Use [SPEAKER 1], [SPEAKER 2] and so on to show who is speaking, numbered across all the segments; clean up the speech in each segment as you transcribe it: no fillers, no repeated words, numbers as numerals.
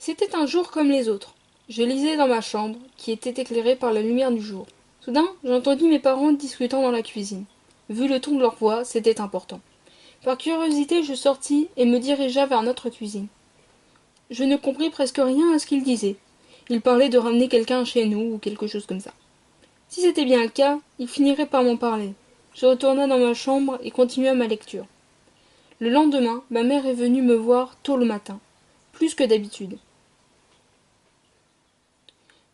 [SPEAKER 1] C'était un jour comme les autres. Je lisais dans ma chambre, qui était éclairée par la lumière du jour. Soudain, j'entendis mes parents discutant dans la cuisine. Vu le ton de leur voix, c'était important. Par curiosité, je sortis et me dirigea vers notre cuisine. Je ne compris presque rien à ce qu'ils disaient. Ils parlaient de ramener quelqu'un chez nous ou quelque chose comme ça. Si c'était bien le cas, ils finiraient par m'en parler. Je retourna dans ma chambre et continua ma lecture. Le lendemain, ma mère est venue me voir tôt le matin, plus que d'habitude.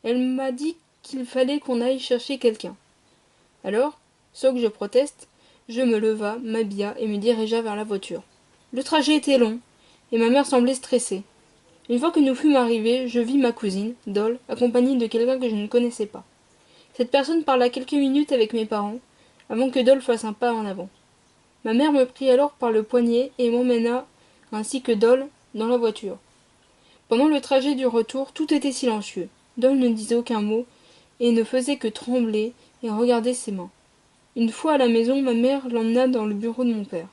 [SPEAKER 1] Elle m'a dit qu'il fallait qu'on aille chercher quelqu'un. Alors, sans que je proteste, je me leva, m'habilla et me dirigea vers la voiture. Le trajet était long, et ma mère semblait stressée. Une fois que nous fûmes arrivés, je vis ma cousine, Dol, accompagnée de quelqu'un que je ne connaissais pas. Cette personne parla quelques minutes avec mes parents, avant que Dol fasse un pas en avant. Ma mère me prit alors par le poignet et m'emmena, ainsi que Dol, dans la voiture. Pendant le trajet du retour, tout était silencieux. Dol ne disait aucun mot, et ne faisait que trembler et regarder ses mains. Une fois à la maison, ma mère l'emmena dans le bureau de mon père.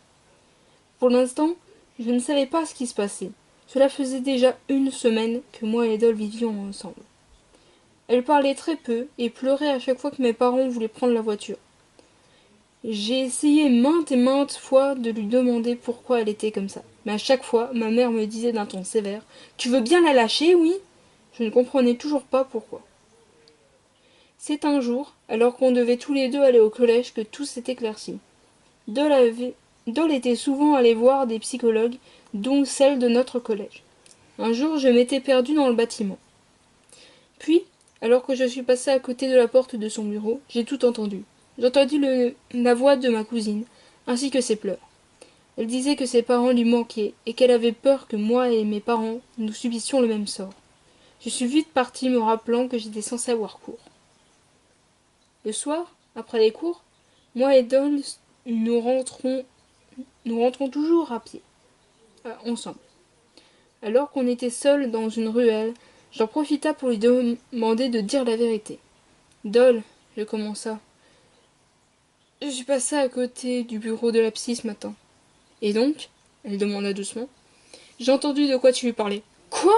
[SPEAKER 1] Pour l'instant, je ne savais pas ce qui se passait. Cela faisait déjà une semaine que moi et Dol vivions ensemble. Elle parlait très peu et pleurait à chaque fois que mes parents voulaient prendre la voiture. J'ai essayé maintes et maintes fois de lui demander pourquoi elle était comme ça. Mais à chaque fois, ma mère me disait d'un ton sévère: Tu veux bien la lâcher, oui? Je ne comprenais toujours pas pourquoi. C'est un jour, alors qu'on devait tous les deux aller au collège, que tout s'est éclairci. Dol était souvent allé voir des psychologues, dont celle de notre collège. Un jour, je m'étais perdue dans le bâtiment. Puis, alors que je suis passée à côté de la porte de son bureau, j'ai tout entendu. J'entendis la voix de ma cousine, ainsi que ses pleurs. Elle disait que ses parents lui manquaient et qu'elle avait peur que moi et mes parents nous subissions le même sort. Je suis vite partie me rappelant que j'étais censée avoir cours. Le soir, après les cours, moi et Don nous rentrons, nous rentrons toujours à pied, ensemble. Alors qu'on était seuls dans une ruelle, j'en profita pour lui demander de dire la vérité. Dol, je commença. Je suis passée à côté du bureau de la psy ce matin. Et donc? Elle demanda doucement. J'ai entendu de quoi tu lui parlais. Quoi?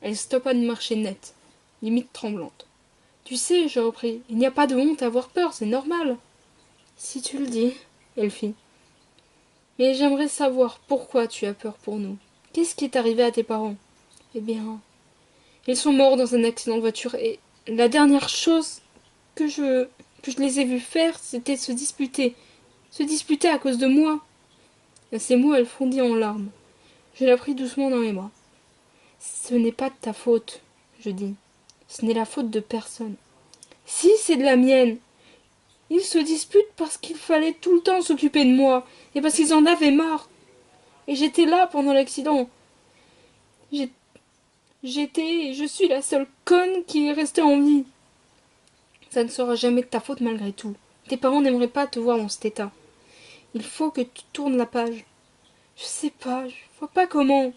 [SPEAKER 1] Elle stoppa de marcher net, limite tremblante. Tu sais, je repris, il n'y a pas de honte à avoir peur, c'est normal. Si tu le dis, elle fit. Mais j'aimerais savoir pourquoi tu as peur pour nous. Qu'est-ce qui est arrivé à tes parents? Eh bien, ils sont morts dans un accident de voiture et la dernière chose que je les ai vus faire, c'était se disputer. Se disputer à cause de moi. À ces mots, elle fondit en larmes. Je la pris doucement dans mes bras. Ce n'est pas de ta faute, je dis. Ce n'est la faute de personne. Si, c'est de la mienne. Ils se disputent parce qu'il fallait tout le temps s'occuper de moi, et parce qu'ils en avaient marre. Et j'étais là pendant l'accident. J'étais et je suis la seule conne qui est restée en vie. Ça ne sera jamais de ta faute malgré tout. Tes parents n'aimeraient pas te voir dans cet état. Il faut que tu tournes la page. Je sais pas, je vois pas comment.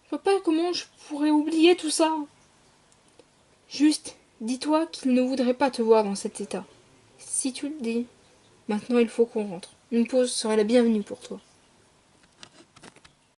[SPEAKER 1] Je vois pas comment je pourrais oublier tout ça. Juste, dis-toi qu'ils ne voudraient pas te voir dans cet état. Si tu le dis, maintenant il faut qu'on rentre. Une pause serait la bienvenue pour toi.